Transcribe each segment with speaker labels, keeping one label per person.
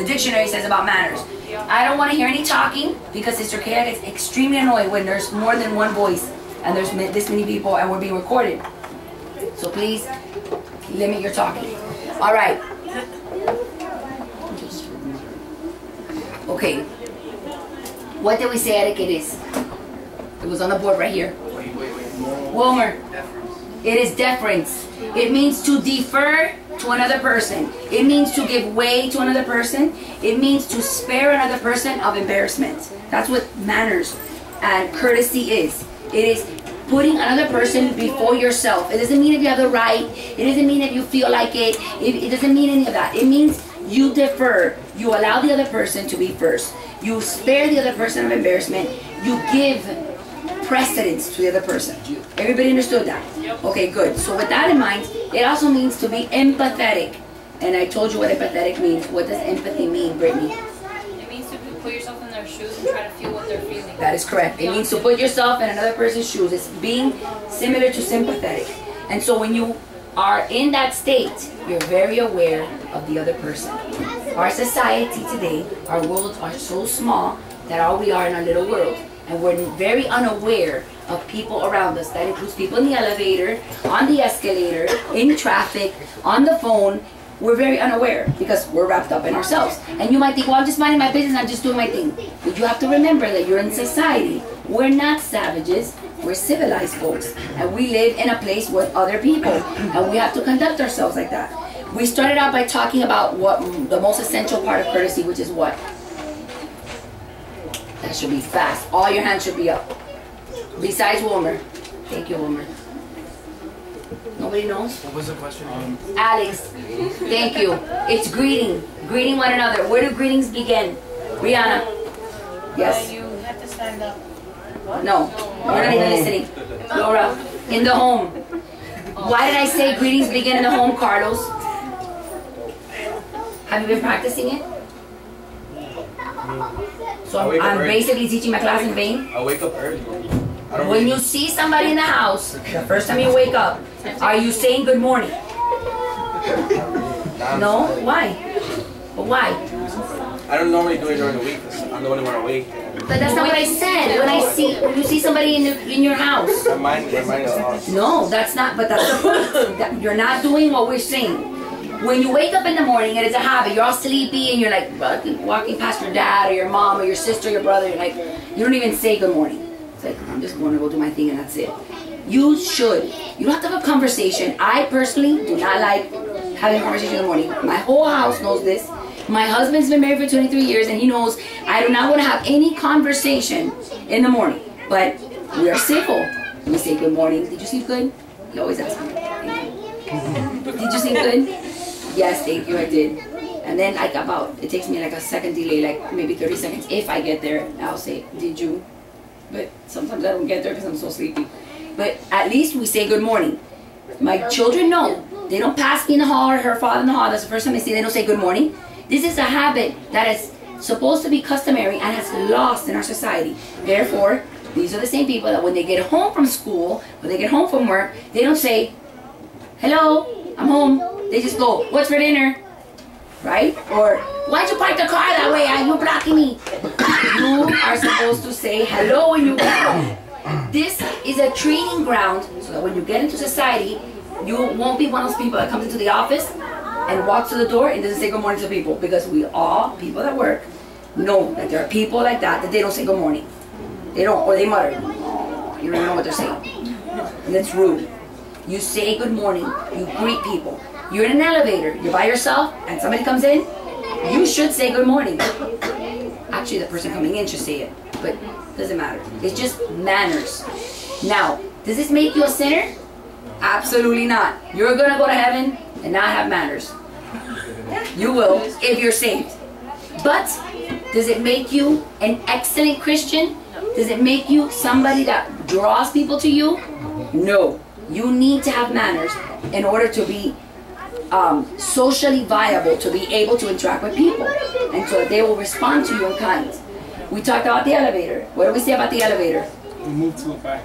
Speaker 1: the dictionary says about manners. I don't want to hear any talking because Sister Keila gets extremely annoyed when there's more than one voice and there's this many people and we're being recorded. So please limit your talking. All right. Okay. What did we say etiquette is? It was on the board right here. Wilmer. It is deference. It means to defer to another person. It means to give way to another person. It means to spare another person of embarrassment. That's what manners and courtesy is. It is putting another person before yourself. It doesn't mean if you have the right. It doesn't mean if you feel like it. It doesn't mean any of that. It means you defer. You allow the other person to be first. You spare the other person of embarrassment. You give precedence to the other person. Everybody understood that? Okay, good. So with that in mind, it also means to be empathetic. And I told you what empathetic means. What does empathy mean, Brittany?
Speaker 2: It means to put yourself in their shoes and try to feel what they're feeling.
Speaker 1: That is correct. It means to put yourself in another person's shoes. It's being similar to sympathetic. And so when you are in that state, you're very aware of the other person. Our society today, our worlds are so small that all we are in our little world. And we're very unaware of people around us. That includes people in the elevator, on the escalator, in traffic, on the phone. We're very unaware because we're wrapped up in ourselves. And you might think, well, I'm just minding my business, I'm just doing my thing. But you have to remember that you're in society. We're not savages, we're civilized folks. And we live in a place with other people. And we have to conduct ourselves like that. We started out by talking about what the most essential part of courtesy, which is what? That should be fast. All your hands should be up. Besides Wilmer. Thank you, Wilmer. Nobody knows?
Speaker 3: What was the question?
Speaker 1: Alex. Thank you. It's greeting. Greeting one another. Where do greetings begin? Rihanna. Yes?
Speaker 2: You have to stand up.
Speaker 1: No. We're not even listening. Laura. In the home. Why did I say greetings begin in the home, Carlos? Have you been practicing it? So I'm basically teaching my class in vain.
Speaker 3: I wake up early.
Speaker 1: When you see somebody in the house, the first time you wake up, are you saying good morning? No? Why? But why?
Speaker 3: I don't normally do it during the week because I'm the only one awake.
Speaker 1: But that's not what I said. When you see somebody in your house.
Speaker 3: My mind is off.
Speaker 1: No, that's not. But that's the point. You're not doing what we're saying. When you wake up in the morning and it's a habit, you're all sleepy and you're like walking past your dad or your mom or your sister or your brother, you're like, you don't even say good morning. It's like, I'm just going to go do my thing and that's it. You should. You don't have to have a conversation. I personally do not like having a conversation in the morning. My whole house knows this. My husband's been married for 23 years and he knows I do not want to have any conversation in the morning. But we are civil. We say good morning. Did you sleep good? He always asks me. Did you sleep good? Yes, thank you, I did. And then it takes me like a second delay, like maybe 30 seconds. If I get there, I'll say, did you? But sometimes I don't get there because I'm so sleepy. But at least we say good morning. My children know. They don't pass me in the hall or her father in the hall. That's the first time they don't say good morning. This is a habit that is supposed to be customary and has lost in our society. Therefore, these are the same people that when they get home from school, when they get home from work, they don't say, hello, I'm home. They just go, what's for dinner? Right? Or, why'd you park the car that way? Are you blocking me? You are supposed to say hello when you get home. This is a training ground so that when you get into society, you won't be one of those people that comes into the office and walks to the door and doesn't say good morning to people. Because we all, people that work, know that there are people like that they don't say good morning. They don't, or they mutter. You don't even know what they're saying. And that's rude. You say good morning, you greet people. You're in an elevator, you're by yourself, and somebody comes in, you should say good morning. Actually, the person coming in should say it, but it doesn't matter. It's just manners. Now, does this make you a sinner? Absolutely not. You're gonna go to heaven and not have manners. You will, if you're saved. But, does it make you an excellent Christian? Does it make you somebody that draws people to you? No. You need to have manners in order to be socially viable, to be able to interact with people, and so that they will respond to you in kind. We talked about the elevator. What do we say about the elevator?
Speaker 4: We move to the back.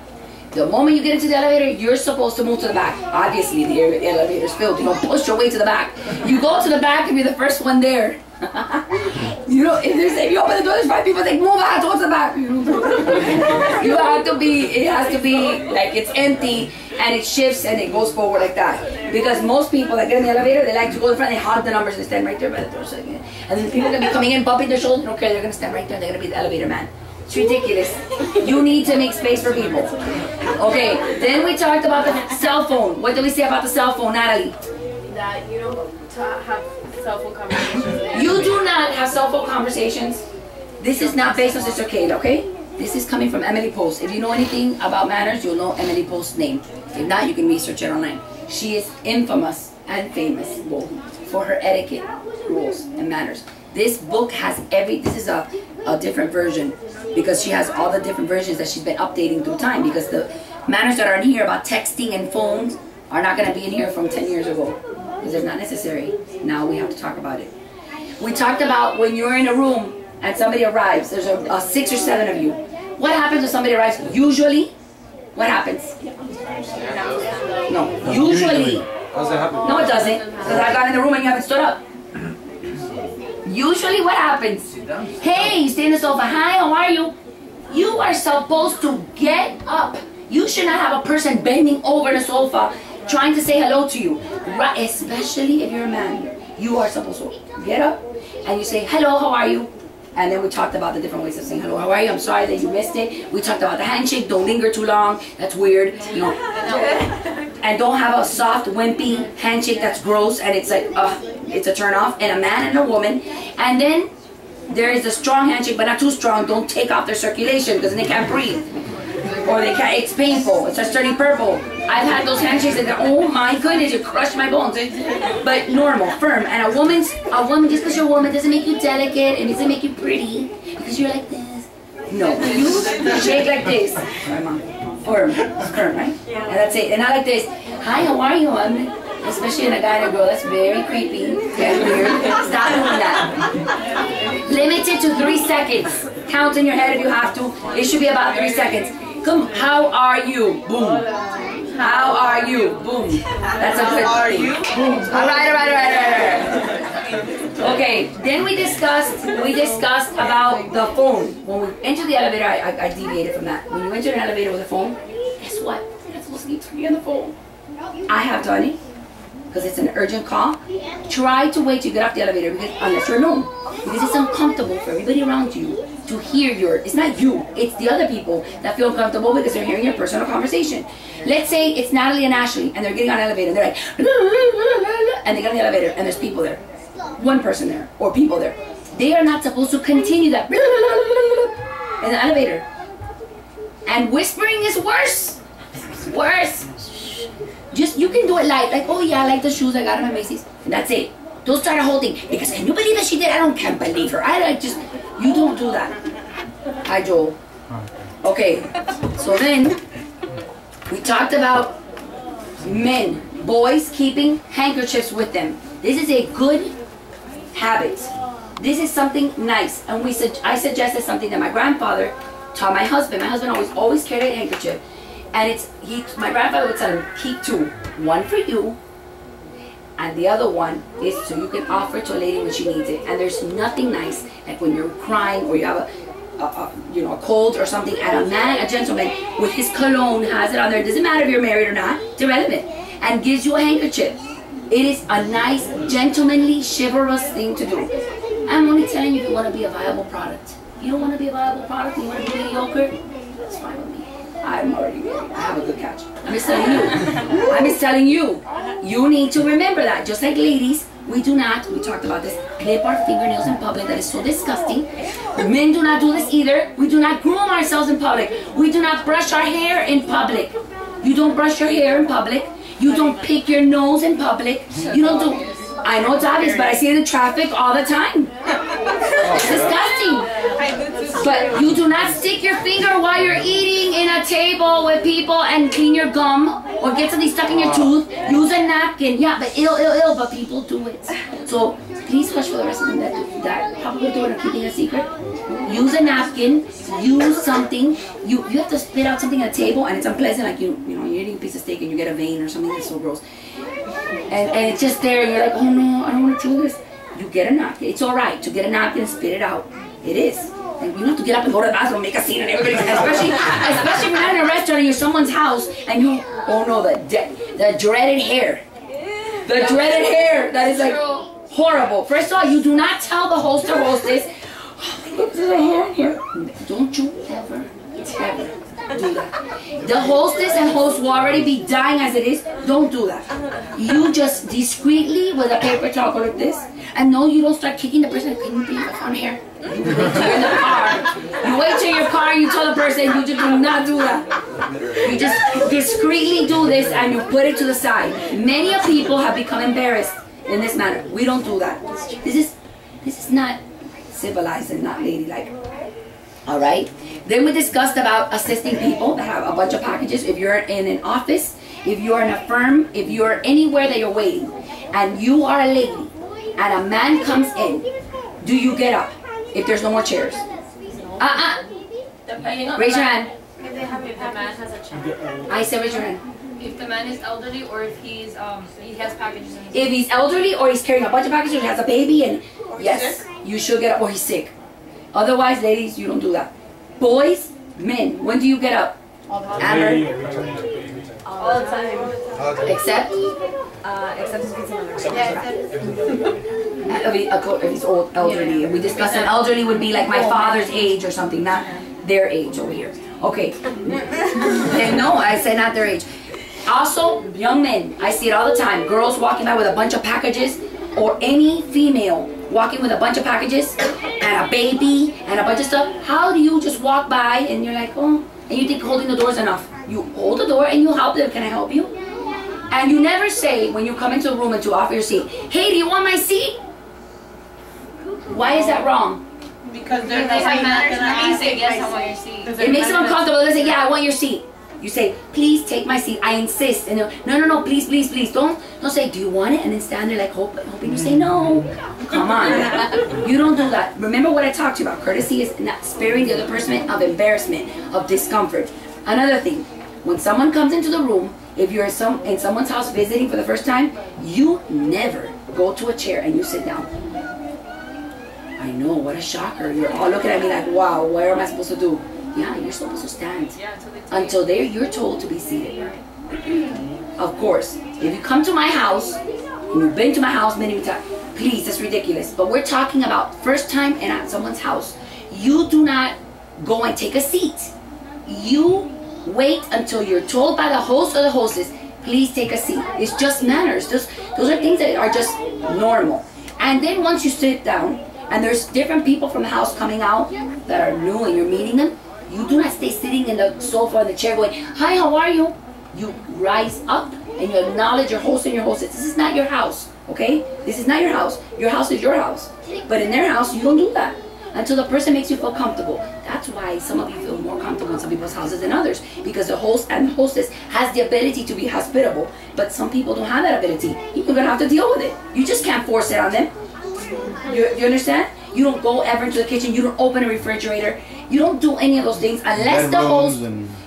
Speaker 1: The moment you get into the elevator, you're supposed to move to the back. Obviously, the elevator's filled. You don't push your way to the back. You go to the back and you're the first one there. You know, if you open the door, there's 5 people think, move, I have to go to the back. You have to be, it has to be like it's empty and it shifts and it goes forward like that. Because most people that get in the elevator, they like to go in front, they hog the numbers and stand right there by the door. So, and then people can be coming in, bumping their shoulders, they don't care, they're going to stand right there, they're going to be the elevator man. It's ridiculous. You need to make space for people. Okay, then we talked about the cell phone. What did we say about the cell phone, Natalie?
Speaker 4: That you don't have cell phone conversations.
Speaker 1: You do not have cell phone conversations. This is not based on Sister Keila, okay? This is coming from Emily Post. If you know anything about manners, you'll know Emily Post's name. If not, you can research it online. She is infamous and famous for her etiquette rules and manners. This book has this is a different version because she has all the different versions that she's been updating through time, because the manners that are in here about texting and phones are not going to be in here from 10 years ago because they're not necessary. Now we have to talk about it. We talked about when you're in a room and somebody arrives, there's a 6 or 7 of you. What happens when somebody arrives? Usually, what happens? No, usually. No, it doesn't. Because I got in the room and you haven't stood up. Usually what happens? Hey, you stay in the sofa. Hi, how are you? You are supposed to get up. You should not have a person bending over the sofa trying to say hello to you. Right, especially if you're a man. You are supposed to get up and you say, hello, how are you? And then we talked about the different ways of saying hello, how are you? I'm sorry that you missed it. We talked about the handshake. Don't linger too long. That's weird. You know. And don't have a soft, wimpy handshake that's gross and it's like, it's a turn off. And a man and a woman. And then there is a strong handshake, but not too strong. Don't take off their circulation because then they can't breathe. Or they can't, it's painful. It starts turning purple. I've had those handshakes that go, oh my goodness, you crushed my bones. But normal, firm. And a woman, just because you're a woman doesn't make you delicate. It doesn't make you pretty. Because you're like this. No, you shake like this. Sorry, Mom. Firm. It's firm, right? And that's it. And not like this. Hi, how are you? Especially in a guy and a girl. That's very creepy. Very weird. Stop doing that. Limited to 3 seconds. Count in your head if you have to. It should be about 3 seconds. Come, how are you? Boom. How are you? Boom. That's a good. How are you? Boom. All right. Okay. Then we discussed about the phone. When we enter the elevator, I deviated from that. When you enter an elevator with a phone, guess what? You're not supposed to keep talking on the phone. I have done it because it's an urgent call. Try to wait till you get off the elevator because unless you're alone, because it's uncomfortable for everybody around you to hear it's not you, it's the other people that feel uncomfortable because they're hearing your personal conversation. Let's say it's Natalie and Ashley and they're getting on an elevator and they're like, and they get on the elevator and there's people there. One person there or people there. They are not supposed to continue that in the elevator. And whispering is worse. Worse. Just, you can do it like, oh yeah, I like the shoes I got in my Macy's. And that's it. Don't start a whole thing. Because can you believe that she did? Can't believe her. You don't do that. Hi, Joel. Okay, so then we talked about men, boys keeping handkerchiefs with them. This is a good habit. This is something nice. And I suggested something that my grandfather taught my husband. My husband always carried a handkerchief. And my grandfather would tell him, keep 2. One for you. And the other one is so you can offer to a lady when she needs it. And there's nothing nice like when you're crying or you have a cold or something, and a gentleman with his cologne has it on there. It doesn't matter if you're married or not. It's irrelevant. And gives you a handkerchief. It is a nice, gentlemanly, chivalrous thing to do. I'm only telling you if you want to be a viable product. You don't want to be a viable product. You want to be mediocre. That's fine with me. I'm already ready. I have a good catch. I'm just telling you. I'm just telling you. You need to remember that. Just like ladies, we talked about this, clip our fingernails in public. That is so disgusting. Men do not do this either. We do not groom ourselves in public. We do not brush our hair in public. You don't brush your hair in public. You don't pick your nose in public. You don't do... I know it's obvious, but I see it in traffic all the time. It's disgusting. But you do not stick your finger while you're eating in a table with people and clean your gum or get something stuck in your tooth. Use a napkin. Yeah, but but people do it. So please hush for the rest of them that probably do it and keeping a secret. Use a napkin, use something. You have to spit out something at the table and it's unpleasant, like you're eating a piece of steak and you get a vein or something that's so gross. And it's just there and you're like, oh no, I don't want to do this. You get a napkin. It's alright to get a napkin and spit it out. It is. And you don't have to get up and go to the bathroom and make a scene and everybody, especially if you're not in a restaurant or you're someone's house and you, oh no, the dreaded hair. The dreaded hair that is like horrible. First of all, you do not tell the host or hostess, oh, look, there's a hair in here. Don't you ever do that. The hostess and host will already be dying as it is. Don't do that. You just discreetly with a paper towel like this. And no, you don't start kicking the person. Can you believe I found hair? You wait till you're in the car. You wait till your car, you tell the person, you just do not do that. You just discreetly do this and you put it to the side. Many people have become embarrassed in this manner. We don't do that. This is not civilized and not ladylike. Alright? Then we discussed about assisting people that have a bunch of packages. If you're in an office, if you're in a firm, if you're anywhere that you're waiting, and you are a lady, and a man comes in, do you get up if there's no more chairs? Raise your hand.
Speaker 2: If the man has a chair.
Speaker 1: I said raise your hand.
Speaker 2: If the man is elderly or if he has packages in his
Speaker 1: If he's elderly or he's carrying a bunch of packages or he has a baby, and yes, you should get up, or he's sick. Otherwise, ladies, you don't do that. Boys, men, when do you get up?
Speaker 4: All the time.
Speaker 1: Amber?
Speaker 4: All the time.
Speaker 1: Except
Speaker 4: Except if it's another.
Speaker 1: if he's old, elderly. And we discussed an elderly would be like my father's age or something, not their age over here. Okay. And no, I said not their age. Also, young men, I see it all the time. Girls walking by with a bunch of packages, or any female walking with a bunch of packages and a baby and a bunch of stuff. How do you just walk by and you're like, oh, and you think holding the door is enough? You hold the door and you help them. Can I help you? And you never say when you come into a room and to offer your seat, hey, do you want my seat? Why is that wrong?
Speaker 2: Because they're not gonna say yes, I want your seat.
Speaker 1: It makes them uncomfortable. They say, yeah, I want your seat. You say, please take my seat. I insist. And no, please, please, please. Don't say, do you want it? And then stand there like hoping you say no. Come on. You don't do that. Remember what I talked to you about. Courtesy is not sparing the other person of embarrassment, of discomfort. Another thing, when someone comes into the room, if you're in someone's house visiting for the first time, you never go to a chair and you sit down. I know, what a shocker. You're all looking at me like, wow, what am I supposed to do? Yeah, you're supposed to stand until you're told to be seated. Of course, if you come to my house, and you've been to my house many times, please, that's ridiculous. But we're talking about first time and at someone's house. You do not go and take a seat. You wait until you're told by the host or the hostess, please take a seat. It's just manners. Those are things that are just normal. And then once you sit down, and there's different people from the house coming out that are new and you're meeting them, you do not stay sitting in the sofa or the chair going, hi, how are you? You rise up and you acknowledge your host and your hostess. This is not your house, okay? This is not your house. Your house is your house. But in their house, you don't do that until the person makes you feel comfortable. That's why some of you feel more comfortable in some people's houses than others, because the host and the hostess has the ability to be hospitable, but some people don't have that ability. You're gonna have to deal with it. You just can't force it on them. You understand? You don't go ever into the kitchen. You don't open a refrigerator. You don't do any of those things unless the host.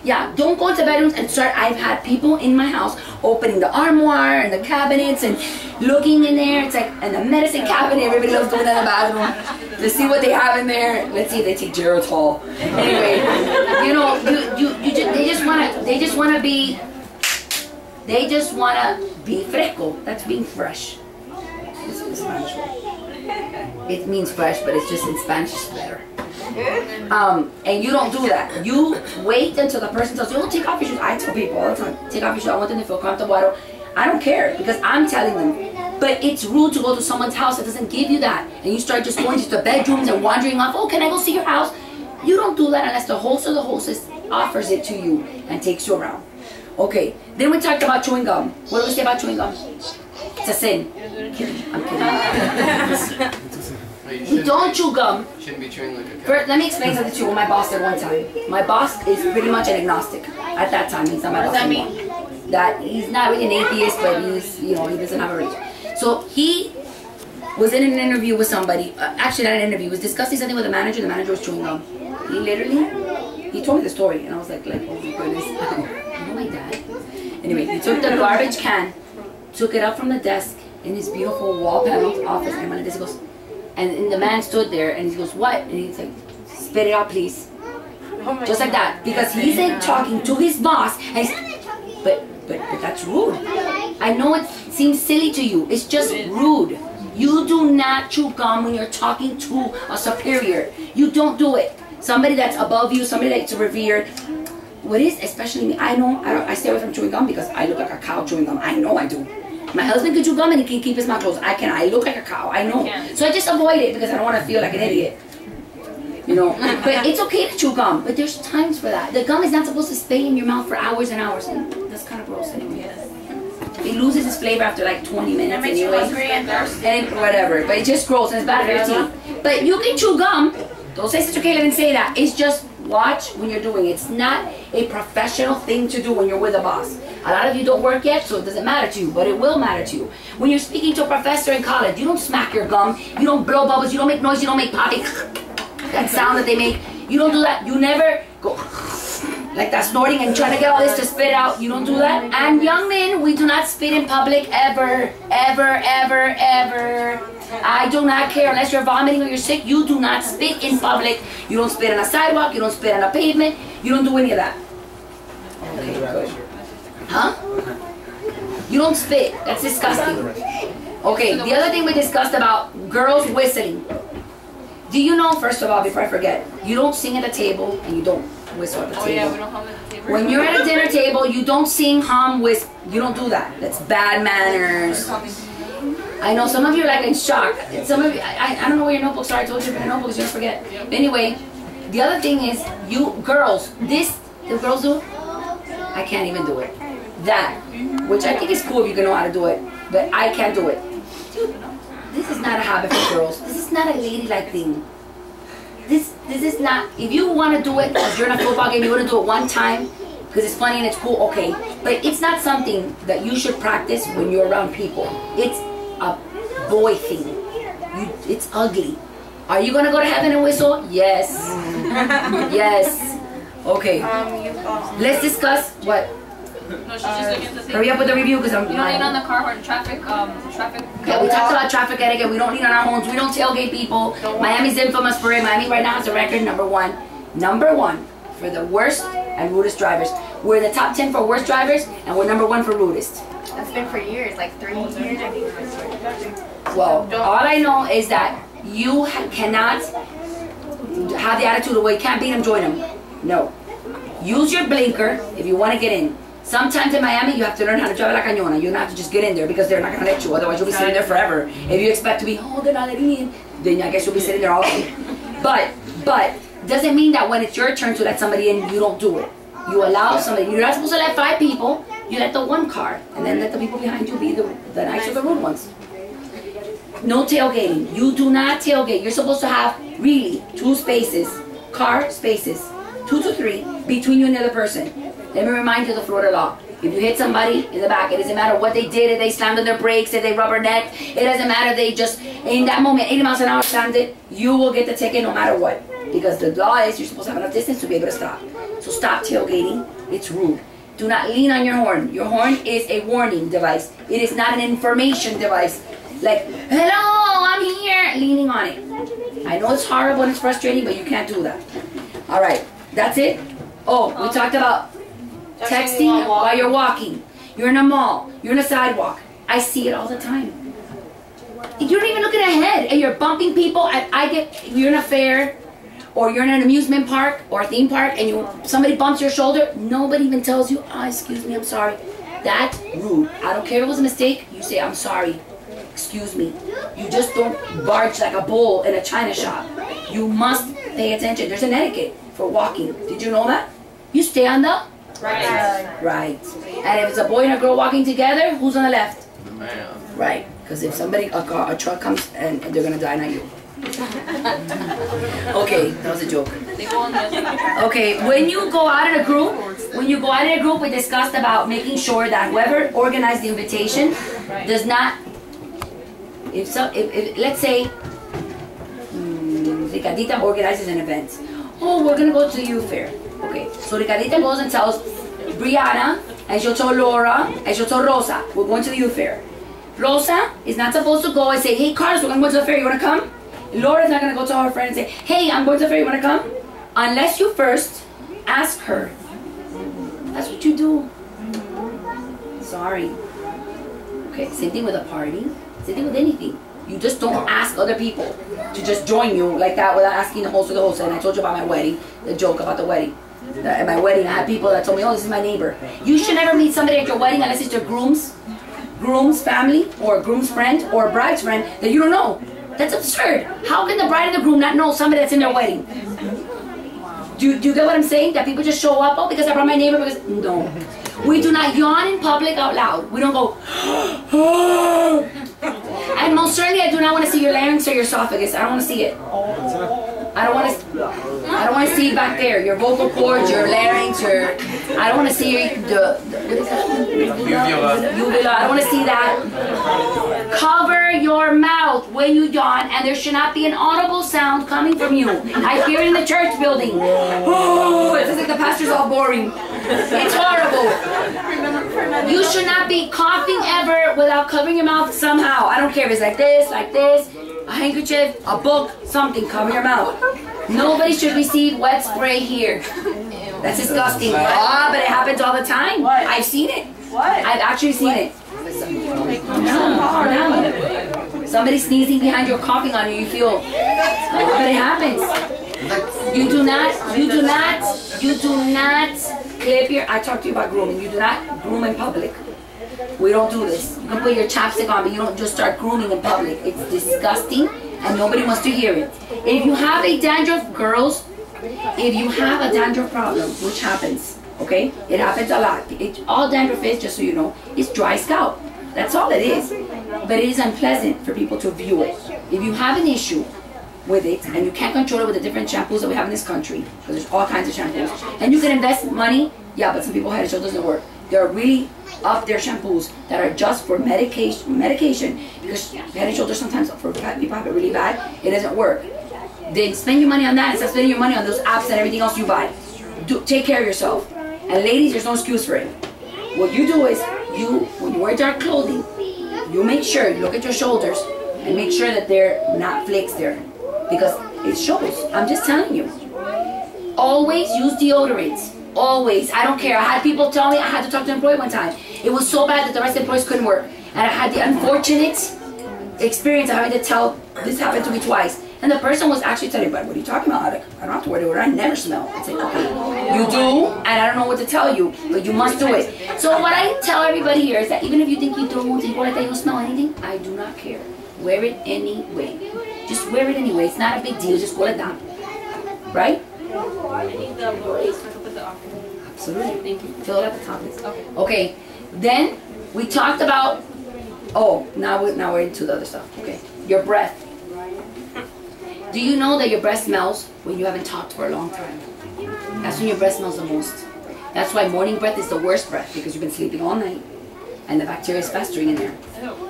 Speaker 1: Yeah, don't go into bedrooms and start. I've had people in my house opening the armoire and the cabinets and looking in there. It's like, and the medicine cabinet. Everybody loves going to the bathroom to see what they have in there. Let's see if they take Geritol. Anyway, you know, they just wanna be fresco. That's being fresh. This is Spanish word. It means fresh, but it's just in Spanish it's better. And you don't do that. You wait until the person tells you, oh, take off your shoes. I tell people all the time, take off your shoes. I want them to feel comfortable. I don't care because I'm telling them. But it's rude to go to someone's house that doesn't give you that. And you start just going to the bedrooms and wandering off. Oh, can I go see your house? You don't do that unless the host or the hostess offers it to you and takes you around. Okay, then we talked about chewing gum. What do we say about chewing gum? It's a sin. I'm kidding. You don't chew gum.
Speaker 5: Shouldn't be chewing like a cat.
Speaker 1: First, let me explain something to you. What my boss said one time. My boss is pretty much an agnostic. At that time, he's not my boss anymore. That he's not really an atheist, but he's, you know, he doesn't have a religion. So he was in an interview with somebody. Actually, not an interview. Was discussing something with the manager. The manager was chewing gum. He told me the story, and I was like, oh my goodness. You know my dad. Anyway, he took the garbage can, took it up from the desk in his beautiful wall paneled office, and went like this. He goes, and the man stood there, and he goes, what? And he's like, spit it out, please. Just like that, because he's like talking to his boss, and he's, but that's rude. I know it seems silly to you. It's just rude. You do not chew gum when you're talking to a superior. You don't do it. Somebody that's above you, somebody that's revered. What is, especially me, I stay away from chewing gum because I look like a cow chewing gum. I know I do. My husband can chew gum and he can keep his mouth closed. I look like a cow. I know. So I just avoid it because I don't want to feel like an idiot. You know, but it's okay to chew gum, but there's times for that. The gum is not supposed to stay in your mouth for hours and hours, and that's kind of gross anyway. It loses its flavor after like 20 minutes anyway. And whatever, but it's just gross and it's bad for your teeth. But you can chew gum. Don't say S.Keila didn't say that. It's just watch when you're doing it. It's not a professional thing to do when you're with a boss. A lot of you don't work yet, so it doesn't matter to you, but it will matter to you. When you're speaking to a professor in college, you don't smack your gum, you don't blow bubbles, you don't make noise, you don't make popping. That sound that they make, you don't do that. You never go like that snorting and trying to get all this to spit out. You don't do that. And young men, we do not spit in public ever, ever, ever, ever. I do not care unless you're vomiting or you're sick. You do not spit in public. You don't spit on a sidewalk. You don't spit on a pavement. You don't do any of that. Okay, good. Huh? You don't spit. That's disgusting. Okay, the other thing we discussed about girls whistling. Do you know, first of all, before I forget, you don't sing at the table and you don't whistle at the table.
Speaker 2: Oh yeah, we don't hum at the table.
Speaker 1: When you're at a dinner table, you don't sing, hum, whistle. You don't do that. That's bad manners. I know some of you are like in shock. Some of you, I don't know where your notebooks are. I told you for your notebooks, you're gonna forget. But anyway, the other thing is, you girls, the girls do, I can't even do it. That, which I think is cool if you can know how to do it, but I can't do it. Dude, this is not a habit for girls. This is not a ladylike thing. This is not, if you want to do it, because you're in a football game, you want to do it one time, because it's funny and it's cool, okay. But it's not something that you should practice when you're around people. It's a boy thing. It's ugly. Are you going to go to heaven and whistle? Yes. Yes. Okay. Let's discuss what?
Speaker 2: No, she's just looking at the thing.
Speaker 1: Hurry up with the review because I'm.
Speaker 2: You don't lean on the car horn. Traffic.
Speaker 1: Yeah, we talked about traffic etiquette. We don't lean on our homes. We don't tailgate people. Miami's infamous for it. Miami right now has a record number one for the worst and rudest drivers. We're in the top 10 for worst drivers, and we're number 1 for rudest.
Speaker 4: That's been for years, like 3 years.
Speaker 1: Well, all I know is that you cannot have the attitude of, well, you can't beat them, join them. No. Use your blinker if you want to get in. Sometimes in Miami, you have to learn how to drive la cañona. You don't have to just get in there because they're not going to let you. Otherwise, you'll be sitting there forever. If you expect to be, oh, they're not letting me in, then I guess you'll be sitting there all day. But doesn't mean that when it's your turn to let somebody in, you don't do it. You allow somebody. You're not supposed to let 5 people. You let the 1 car, and then let the people behind you be the nice or the rude ones. No tailgating. You do not tailgate. You're supposed to have really 2 spaces, car spaces, 2 to 3 between you and the other person. Let me remind you of the Florida law. If you hit somebody in the back, it doesn't matter what they did, if they slammed on their brakes, if they rubbernecked, it doesn't matter if they just, in that moment, 80 miles an hour slammed it, you will get the ticket no matter what. Because the law is you're supposed to have enough distance to be able to stop. So stop tailgating. It's rude. Do not lean on your horn. Your horn is a warning device. It is not an information device. Like, hello, I'm here, leaning on it. I know it's horrible and it's frustrating, but you can't do that. All right, that's it. Oh, we talked about texting while you're walking. You're in a mall. You're in a sidewalk. I see it all the time. You're not even looking ahead, and you're bumping people. You're in a fair, or you're in an amusement park or a theme park, and somebody bumps your shoulder. Nobody even tells you, oh, excuse me, I'm sorry. That's rude. I don't care if it was a mistake. You say, I'm sorry. Excuse me. You just don't barge like a bull in a china shop. You must pay attention. There's an etiquette for walking. Did you know that? You stay on the right. And if it's a boy and a girl walking together, who's on the left?
Speaker 3: The man.
Speaker 1: Right. Because if a truck comes and they're gonna die, not you. Okay, that was a joke. Okay, when you go out in a group, we discussed about making sure that whoever organized the invitation does not if let's say, Ricardita organizes an event. Oh, we're gonna go to the youth fair. Okay, so Ricardita goes and tells Brianna, and she'll tell Laura, and she'll tell Rosa, we're going to the youth fair. Rosa is not supposed to go and say, hey Carlos, we're gonna go to the fair, you wanna come? Laura's not gonna go to her friend and say, hey, I'm going to the fair, you wanna come? Unless you first ask her. That's what you do. Sorry. Okay, same thing with a party, same thing with anything. You just don't ask other people to just join you like that without asking the host or the host. And I told you about my wedding, the joke about the wedding. At my wedding, I had people that told me, oh, this is my neighbor. You should never meet somebody at your wedding unless it's your groom's family or groom's friend or bride's friend that you don't know. That's absurd. How can the bride and the groom not know somebody that's in their wedding? Do you get what I'm saying? That people just show up, oh, because I brought my neighbor, because, no. We do not yawn in public out loud. We don't go, and most certainly I do not want to see your larynx or your esophagus. I don't want to see it. I don't want to see it back there. Your vocal cords, your larynx, I don't want to see the what is that? Uvula. I don't want to see that. Cover your mouth when you yawn, and there should not be an audible sound coming from you. I hear it in the church building. Oh, it feels like the pastor's all boring. It's horrible. You should not be coughing ever without covering your mouth somehow. I don't care if it's like this, a handkerchief, a book, something. Cover your mouth. Nobody should receive wet spray here. That's disgusting. Ah, but it happens all the time.
Speaker 4: What?
Speaker 1: I've seen it.
Speaker 4: What?
Speaker 1: I've actually seen it. No. Somebody sneezing behind you or coughing on you, you feel, but it happens. You do not clip your, I talked to you about grooming. You do not groom in public. We don't do this. You can put your chapstick on, but you don't just start grooming in public. It's disgusting, and nobody wants to hear it. If you have a dandruff, girls, if you have a dandruff problem, which happens, okay? It happens a lot. All dandruff is, just so you know, is dry scalp. That's all it is. But it is unpleasant for people to view it. If you have an issue with it, and you can't control it with the different shampoos that we have in this country, because there's all kinds of shampoos, and you can invest money, yeah, but some people Head and Shoulders doesn't work. There are really up there shampoos that are just for medication, because Head and Shoulders sometimes for people have it really bad, it doesn't work. Then spend your money on that instead of spending your money on those apps and everything else you buy. Take care of yourself. And ladies, there's no excuse for it. What you do is, when you wear dark clothing, you make sure, you look at your shoulders, and make sure that they're not flakes there. Because it shows. I'm just telling you. Always use deodorants. Always. I don't care. I had people tell me, I had to talk to an employee one time. It was so bad that the rest of the employees couldn't work. And I had the unfortunate experience of having to tell, this happened to me twice. And the person was actually telling me, but what are you talking about? I don't have to wear deodorant. I never smell. I said, okay, you do, and I don't know what to tell you, but you must do it. So what I tell everybody here is that even if you think you don't, you don't smell anything, I do not care. Wear it anyway. Just wear it anyway. It's not a big deal. Just cool it down. Right?
Speaker 4: I need the Modales with the offer.
Speaker 1: Absolutely.
Speaker 4: Thank you.
Speaker 1: Fill it at the top.
Speaker 4: Okay.
Speaker 1: Okay. Then we talked about. Oh, now we're into the other stuff. Okay. Your breath. Do you know that your breath smells when you haven't talked for a long time? That's when your breath smells the most. That's why morning breath is the worst breath, because you've been sleeping all night and the bacteria is festering in there.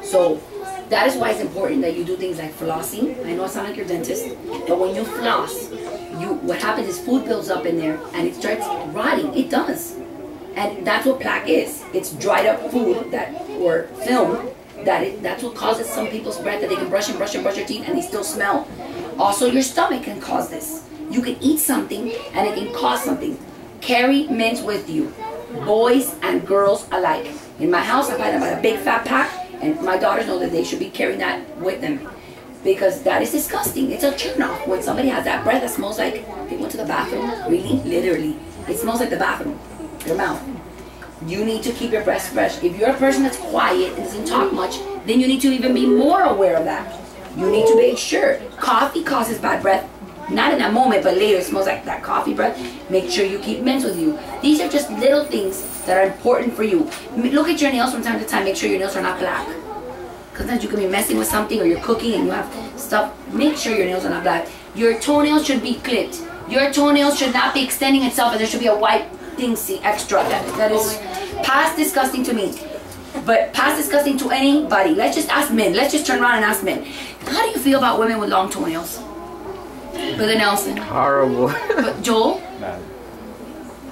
Speaker 1: So that is why it's important that you do things like flossing. I know I sound like your dentist, but when you floss, what happens is food builds up in there and it starts rotting. It does. And that's what plaque is. It's dried up food or film that's what causes some people's breath, that they can brush and brush and brush their teeth and they still smell. Also, your stomach can cause this. You can eat something and it can cause something. Carry mints with you, boys and girls alike. In my house, I buy them by a big fat pack, and my daughters know that they should be carrying that with them, because that is disgusting. It's a turn off when somebody has that breath that smells like they went to the bathroom. Really, literally, it smells like the bathroom. Your mouth. You need to keep your breath fresh. If you're a person that's quiet and doesn't talk much, then you need to even be more aware of that. You need to make sure. Coffee causes bad breath. Not in that moment, but later it smells like that coffee breath. Make sure you keep mints with you. These are just little things that are important for you. Look at your nails from time to time. Make sure your nails are not black. Because sometimes you can be messing with something, or you're cooking and you have stuff. Make sure your nails are not black. Your toenails should be clipped. Your toenails should not be extending itself, and there should be a white thing extra. That is past disgusting to me. But past disgusting to anybody. Let's just ask men. Let's just turn around and ask men. How do you feel about women with long toenails? Brother Nelson.
Speaker 5: Horrible.
Speaker 1: Joel?
Speaker 3: Bad.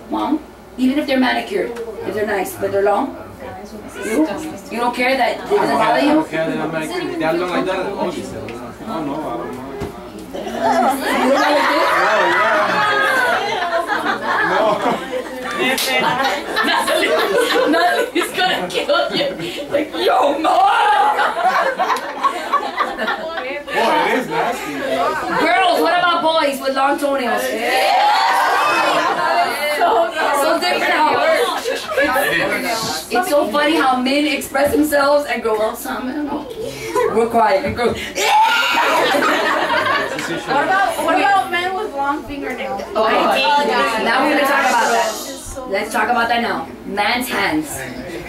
Speaker 1: Mom? Even if they're manicured, if they're nice, but they're long? You don't care that it doesn't bother you?
Speaker 3: Okay, then I'm like, they are long like that. Oh, she said, oh, no, I don't know.
Speaker 1: You don't like this?
Speaker 3: No.
Speaker 1: Natalie's gonna kill you. Like, yo, Mom!
Speaker 3: Oh, it is nasty.
Speaker 1: Girls, what about boys with long toenails? So different how it works. It's so funny how men express themselves and go, well, some, I don't know. We're quiet and go,
Speaker 4: What about men with long fingernails?
Speaker 1: okay, now we're gonna talk about that. Let's talk about that now. Man's hands.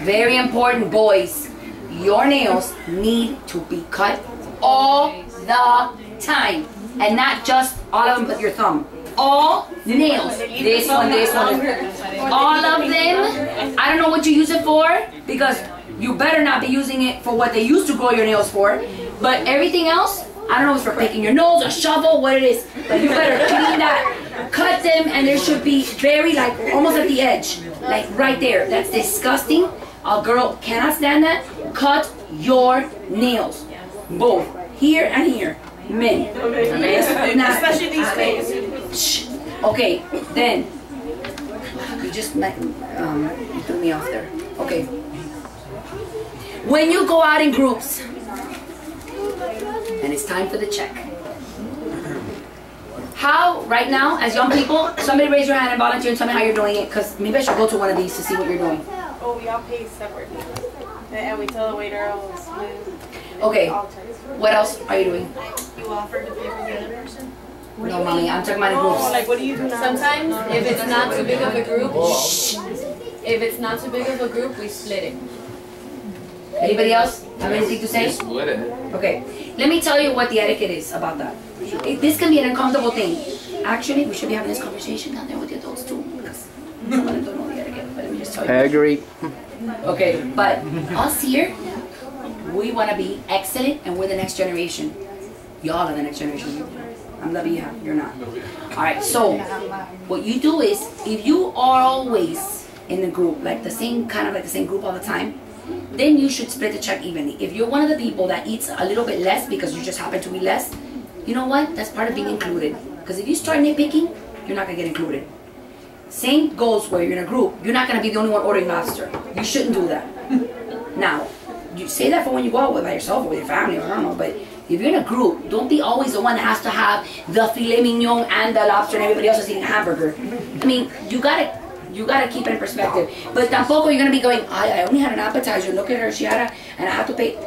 Speaker 1: Very important, boys. Your nails need to be cut all the time. And not just all of them but your thumb. All nails. This one, this one. All of them. I don't know what you use it for, because you better not be using it for what they used to grow your nails for. But everything else, I don't know if it's for picking your nose, a shovel, what it is. But you better clean that. Cut them, and there should be very, like, almost at the edge. Like right there. That's disgusting. A girl cannot stand that. Cut your nails. Both. Here and here. Men.
Speaker 4: Especially these days.
Speaker 1: Shh. Okay, then. You just you threw me off there. Okay. When you go out in groups, and it's time for the check. How, right now, as young people, somebody raise your hand and volunteer and tell me how you're doing it, because maybe I should go to one of these to see what you're doing.
Speaker 4: Oh, we all pay separately. And we tell the waiter, oh, it's
Speaker 1: Okay, what else are you doing?
Speaker 4: You offer to pay for the other person?
Speaker 1: No, mommy, I'm talking about in groups.
Speaker 4: Like, what do you do now?
Speaker 2: Sometimes, if it's not too big of a group, if it's not too big of a group, we split it.
Speaker 1: Anybody else have anything to say?
Speaker 3: Split it.
Speaker 1: Okay, let me tell you what the etiquette is about that. This can be an uncomfortable thing. Actually, we should be having this conversation down there with the adults too, because some of them don't know the etiquette, but let me just tell you.
Speaker 5: I agree.
Speaker 1: Okay, but us here, we want to be excellent, and we're the next generation. Y'all are the next generation. I'm the vieja, you're not. Alright, so what you do is, if you are always in the group, like the same, kind of like the same group all the time, then you should split the check evenly. If you're one of the people that eats a little bit less because you just happen to eat less, you know what? That's part of being included. Because if you start nitpicking, you're not going to get included. Same goes where you're in a group. You're not going to be the only one ordering lobster. You shouldn't do that. Now, you say that for when you go out by yourself or with your family, or I don't know, but if you're in a group, don't be always the one that has to have the filet mignon and the lobster and everybody else is eating a hamburger. I mean, you gotta keep it in perspective. But tampoco you're gonna be going, I only had an appetizer, look at her, she had and I have to pay.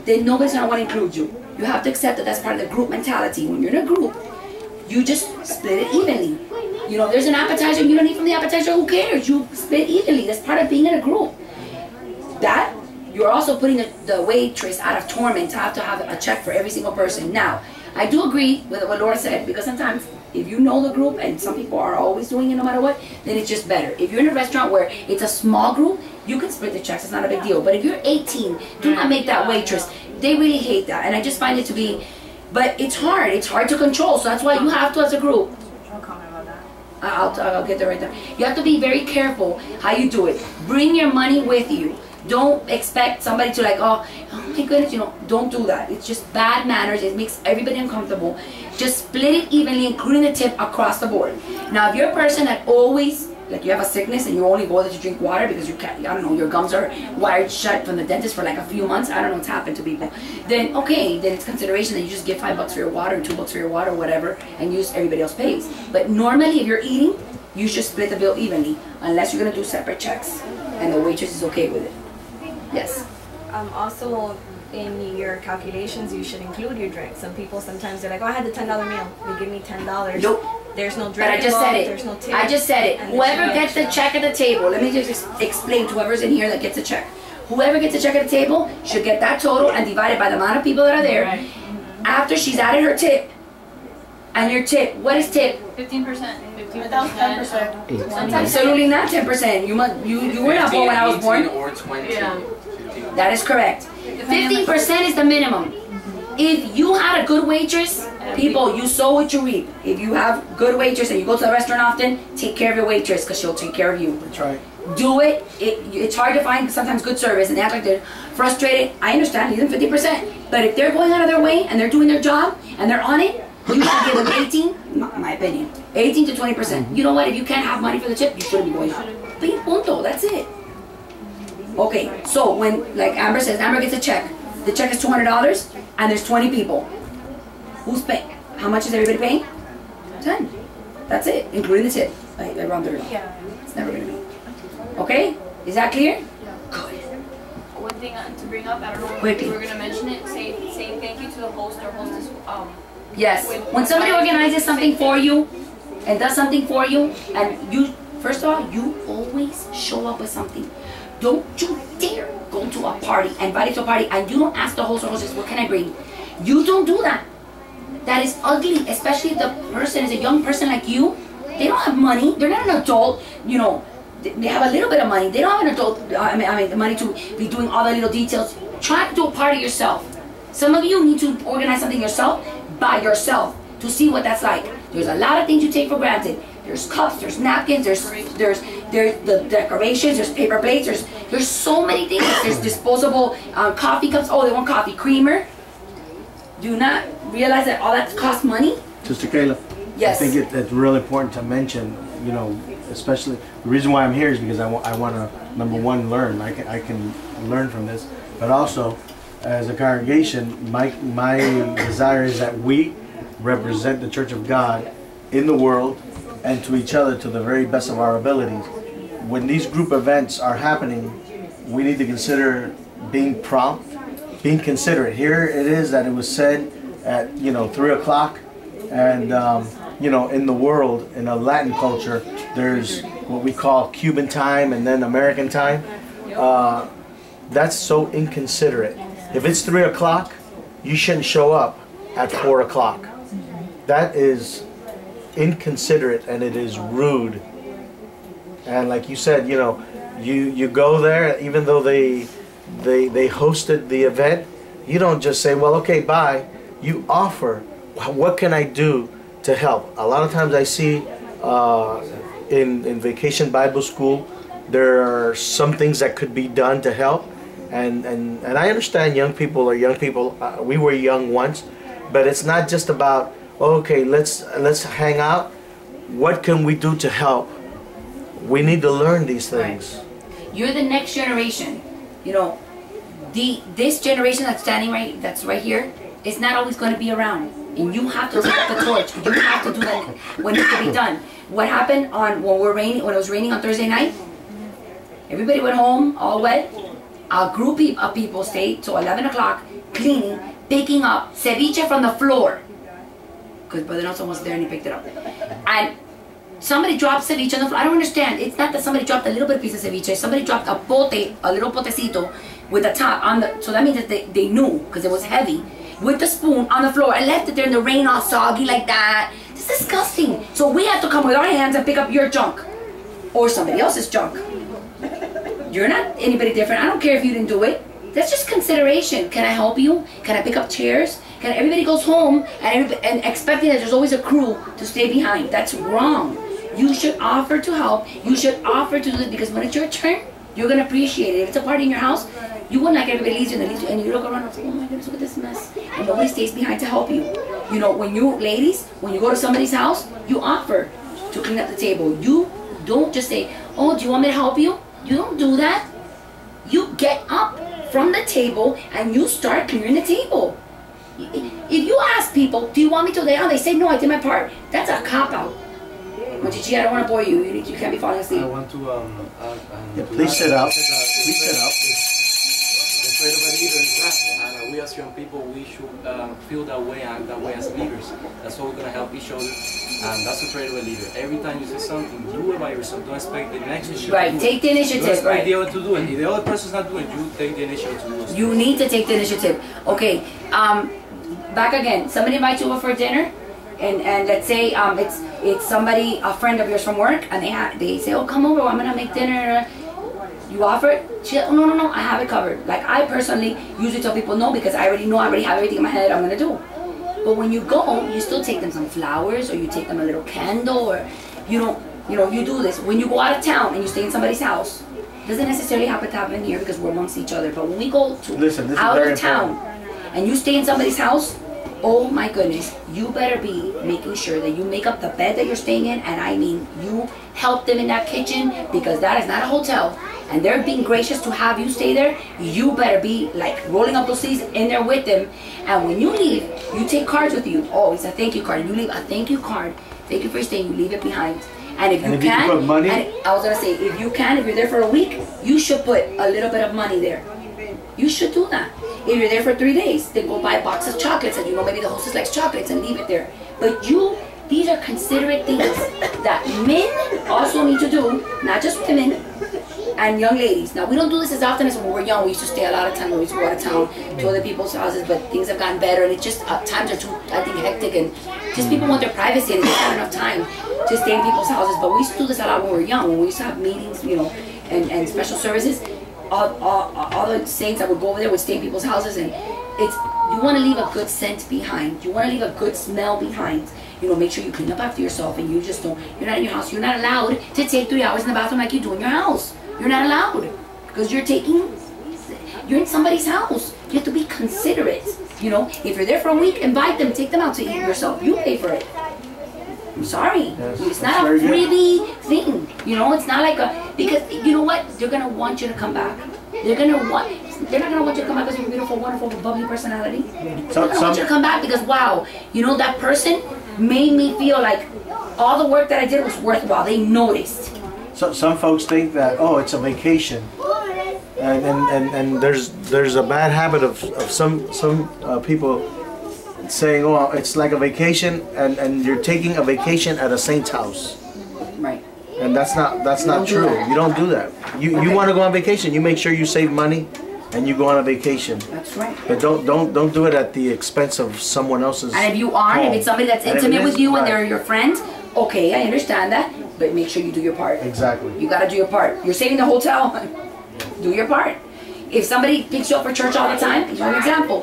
Speaker 1: Then nobody's gonna want to include you. You have to accept that that's part of the group mentality. When you're in a group, you just split it evenly. You know, if there's an appetizer and you don't eat from the appetizer, who cares? You split evenly. That's part of being in a group. That, you're also putting the waitress out of torment to have a check for every single person. Now, I do agree with what Laura said, because sometimes if you know the group, and some people are always doing it no matter what, then it's just better. If you're in a restaurant where it's a small group, you can split the checks, it's not a big deal. But if you're 18, do not make that waitress. They really hate that, and I just find it to be, but it's hard to control, so that's why you have to as a group.
Speaker 4: I'll comment about that.
Speaker 1: I'll get there right there. You have to be very careful how you do it. Bring your money with you. Don't expect somebody to like, oh my goodness, you know, don't do that. It's just bad manners. It makes everybody uncomfortable. Just split it evenly, including the tip across the board. Now, if you're a person that always, like you have a sickness and you only go there to drink water because you can't, I don't know, your gums are wired shut from the dentist for like a few months, I don't know what's happened to people, then okay, then it's consideration that you just give $5 for your water and $2 for your water, whatever, and everybody else pays. But normally, if you're eating, you should split the bill evenly, unless you're gonna do separate checks, and the waitress is okay with it. Yes.
Speaker 6: Also, in your calculations, you should include your drink. Some people sometimes they're like, oh, I had the $10 meal. They give me $10.
Speaker 1: Nope.
Speaker 6: There's no drink.
Speaker 1: But I just said it.
Speaker 6: There's no tip.
Speaker 1: I just said it.
Speaker 6: And
Speaker 1: Whoever gets the check at the table, let me just explain to whoever's in here that gets a check. Whoever gets a check at the table should get that total and divide it by the amount of people that are there. Right. After she's added her tip, and your tip, what is tip?
Speaker 2: 15%.
Speaker 4: 10%.
Speaker 1: Absolutely not 10%. You were not born when I was born.
Speaker 3: 15 or 20.
Speaker 2: Yeah.
Speaker 3: 15
Speaker 1: That is correct. 15% is the minimum. If you had a good waitress, people, you sow what you reap. If you have good waitress and you go to the restaurant often, take care of your waitress because she'll take care of you.
Speaker 5: That's right.
Speaker 1: Do it. It's hard to find sometimes good service and they act like they're frustrated. I understand, leave them 50%. But if they're going out of their way and they're doing their job and they're on it, you should give them 18, in my opinion, 18 to 20%. You know what? If you can't have money for the tip, you shouldn't be going out. Punto. That's it. Okay, so when, like Amber says, Amber gets a check. The check is $200 and there's 20 people. Who's paying? How much is everybody paying? 10. That's it, including the tip. Like around 30.
Speaker 4: Yeah.
Speaker 1: It's never gonna be. Okay? Is that clear? Good.
Speaker 2: One thing to bring up, I don't know
Speaker 1: Quickly.
Speaker 2: if we were going to mention it, saying thank you to the host or hostess.
Speaker 1: Yes. When somebody organizes something for you and does something for you, and you, first of all, you always show up with something. Don't you dare go to a party, invite to a party, and you don't ask the host or hostess, what can I bring? You don't do that. That is ugly, especially if the person is a young person like you. They don't have money. They're not an adult, you know. They have a little bit of money. They don't have an adult, the money to be doing all the little details. Try to do a party yourself. Some of you need to organize something yourself, by yourself, to see what that's like. There's a lot of things you take for granted. There's cups, there's napkins, there's the decorations, there's paper plates, there's so many things. There's disposable coffee cups. Oh, they want coffee creamer. Do you not realize that all that costs money?
Speaker 5: Sister Kayla,
Speaker 1: Yes.
Speaker 5: I think it's really important to mention, you know, especially the reason why I'm here is because I want to, number one, learn. I can learn from this, but also as a congregation, my desire is that we represent the Church of God in the world and to each other to the very best of our abilities. When these group events are happening, we need to consider being prompt, being considerate. Here it is that it was said at 3 o'clock, and in the world, in a Latin culture, there's what we call Cuban time and then American time. That's so inconsiderate. If it's 3 o'clock, you shouldn't show up at 4 o'clock. That is inconsiderate and it is rude. And like you said, you go there, even though they hosted the event, you don't just say, well, okay, bye. You offer, what can I do to help? A lot of times I see in Vacation Bible School, there are some things that could be done to help. And I understand young people are young people. We were young once, but it's not just about, okay, let's hang out. What can we do to help? We need to learn these things.
Speaker 1: Right. You're the next generation. This generation that's right here is not always going to be around, and you have to take up the torch. You have to do that when it can be done. What happened when it was raining on Thursday night? Everybody went home all wet. A group of people stayed till 11 o'clock cleaning, picking up ceviche from the floor. Because Brother Nelson was there and he picked it up. And somebody dropped ceviche on the floor. I don't understand. It's not that somebody dropped a little bit of piece of ceviche. Somebody dropped a little potecito with the top on the. So that means that they knew because it was heavy. With the spoon on the floor and left it there in the rain all soggy like that. It's disgusting. So we have to come with our hands and pick up your junk or somebody else's junk. You're not anybody different. I don't care if you didn't do it. That's just consideration. Can I help you? Can I pick up chairs? Everybody goes home and expecting that there's always a crew to stay behind. That's wrong. You should offer to help. You should offer to do it because when it's your turn, you're going to appreciate it. If it's a party in your house, you wouldn't like everybody leaves you and you look around and say, oh my goodness, look at this mess. And nobody stays behind to help you. When you go to somebody's house, you offer to clean up the table. You don't just say, oh, do you want me to help you? You don't do that. You get up from the table and you start clearing the table. If you ask people, do you want me to lay down? They say, no, I did my part. That's a cop-out. Chichi, I don't want to bore you. You can't be falling asleep.
Speaker 3: I want to...
Speaker 5: please sit up. Please sit up.
Speaker 3: The trait of a leader is that. And we as young people, we should feel that way as leaders. That's how we're going to help each other. And that's the trait of a leader. Every time you say something, do it by yourself. Don't expect the next one.
Speaker 1: Right, take the initiative.
Speaker 3: Don't expect the other to do it. If the other person's not doing it, you take the initiative to do it.
Speaker 1: You need to take the initiative. Okay, back again. Somebody invites you over for dinner, and let's say it's somebody, a friend of yours from work, and they say, oh, come over, I'm gonna make dinner. You offer it? She said, oh, no, I have it covered. Like, I personally usually tell people no because I already know, I already have everything in my head I'm going to do. But when you go, you still take them some flowers, or you take them a little candle, or you don't, you do this. When you go out of town and you stay in somebody's house, it doesn't necessarily happen to happen here because we're amongst each other. But when we go to out of town and you stay in somebody's house, oh my goodness, you better be making sure that you make up the bed that you're staying in, and I mean you help them in that kitchen, because that is not a hotel and they're being gracious to have you stay there. You better be like rolling up those sleeves in there with them, and when you leave, you take cards with you. Oh, it's a thank you card. You leave a thank you card. Thank you for staying. You leave it behind. And if you can, put money, and I was gonna say, if you can, if you're there for a week, you should put a little bit of money there. You should do that. If you're there for 3 days, then go buy a box of chocolates, and maybe the hostess likes chocolates, and leave it there. But these are considerate things that men also need to do, not just women and young ladies. Now, we don't do this as often as when we were young. We used to stay a lot of time when we used to go out of town to other people's houses, but things have gotten better, and it's just times are too, I think, hectic, and just people want their privacy, and they don't have enough time to stay in people's houses. But we used to do this a lot when we were young, when we used to have meetings, and special services. All the saints that would go over there would stay in people's houses, and you want to leave a good scent behind. You want to leave a good smell behind. Make sure you clean up after yourself, and you just don't. You're not in your house. You're not allowed to take 3 hours in the bathroom like you do in your house. You're not allowed because you're in somebody's house. You have to be considerate. If you're there for a week, invite them, take them out to eat yourself. You pay for it. I'm sorry. Yes, it's not a freebie thing. It's not like because you know what? They're gonna want you to come back. They're not gonna want you to come back because you're beautiful, wonderful, bubbly personality. They're gonna want you to come back because wow, that person made me feel like all the work that I did was worthwhile. They noticed.
Speaker 5: So some folks think that it's a vacation, and there's a bad habit of some people saying, oh, it's like a vacation, and you're taking a vacation at a saint's house.
Speaker 1: Right.
Speaker 5: And that's not true. You don't do that. You want to go on vacation, you make sure you save money and you go on a vacation.
Speaker 1: That's right.
Speaker 5: But don't do it at the expense of someone else's.
Speaker 1: And if you aren't, if it's somebody that's intimate with you and they're your friend, okay, I understand that. But make sure you do your part.
Speaker 5: Exactly.
Speaker 1: You gotta do your part. You're saving the hotel. Do your part. If somebody picks you up for church all the time, here's an example.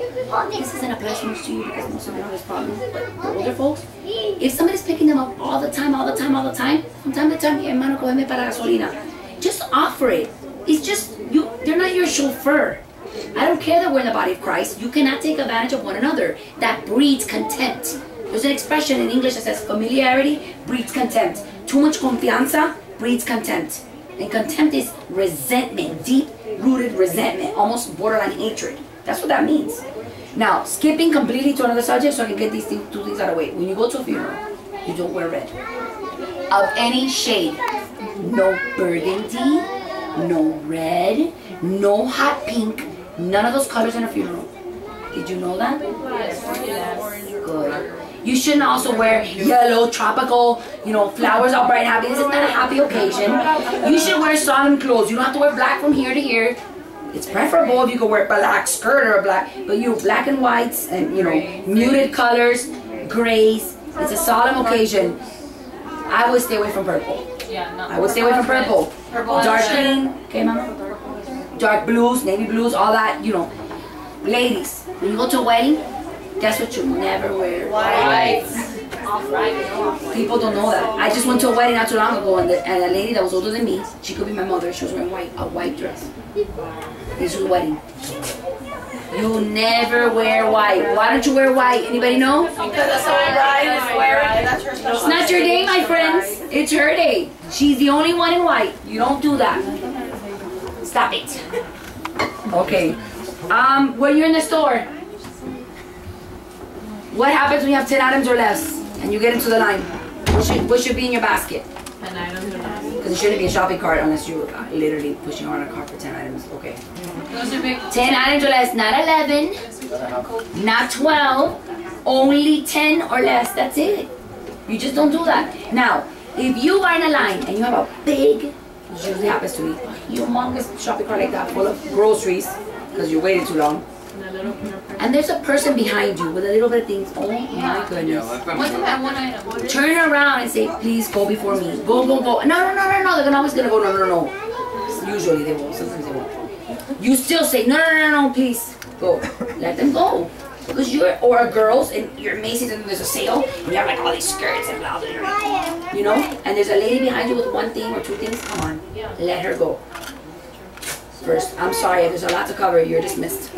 Speaker 1: This isn't a blasphemy to you because most of you don't have this problem, but the older folks, if somebody's picking them up all the time, from time to time, hermano, cógeme para gasolina, just offer it. It's just, they're not your chauffeur. I don't care that we're in the body of Christ. You cannot take advantage of one another. That breeds contempt. There's an expression in English that says familiarity breeds contempt. Too much confianza breeds contempt. And contempt is resentment, deep-rooted resentment, almost borderline hatred. That's what that means. Now, skipping completely to another subject so I can get these two things out of the way. When you go to a funeral, you don't wear red. Of any shade. No burgundy, no red, no hot pink, none of those colors in a funeral. Did you know that?
Speaker 2: Yes.
Speaker 1: Good. You shouldn't also wear yellow, tropical, flowers all bright and happy. This is not a happy occasion. You should wear solemn clothes. You don't have to wear black from here to here. It's preferable if you could wear a black skirt or a black, but black and whites and, muted colors, grays. It's a solemn occasion. I would stay away from purple. I would stay away from purple. Dark green, okay, mama? Dark blues, navy blues, all that, Ladies, when you go to a wedding, guess what you never wear?
Speaker 2: White.
Speaker 1: People don't know that. I just went to a wedding not too long ago, and a lady that was older than me, she could be my mother, she was wearing a white dress. This was a wedding. You never wear white. Why don't you wear white? Anybody know?
Speaker 4: Because that's what Ryan is wearing. That's her special.
Speaker 1: It's not your day, my friends. It's her day. She's the only one in white. You don't do that. Stop it. Okay. When you're in the store, what happens when you have 10 items or less and you get into the line? What should be in your basket?
Speaker 2: 10 items or less.
Speaker 1: Because it shouldn't be a shopping cart unless you're literally pushing around a cart for 10 items. Okay.
Speaker 2: Those are big.
Speaker 1: 10 items or less, not 11, not 12, only 10 or less. That's it. You just don't do that. Now, if you are in a line and you have a big, which usually happens to me, humongous shopping cart like that full of groceries because you waited too long, and there's a person behind you with a little bit of things. Oh my goodness.
Speaker 2: What's in that one item?
Speaker 1: Turn around and say, please go before me. Go, go, go. No. They're always going to go, no. Usually they will. Sometimes they won't. You still say, no, please, go. Let them go. Because you're, or girls, and you're Macy's and there's a sale, and you have like all these skirts and blah, blah, blah, you know? And there's a lady behind you with one thing or two things, come on, let her go. First, I'm sorry, if there's a lot to cover, you're dismissed.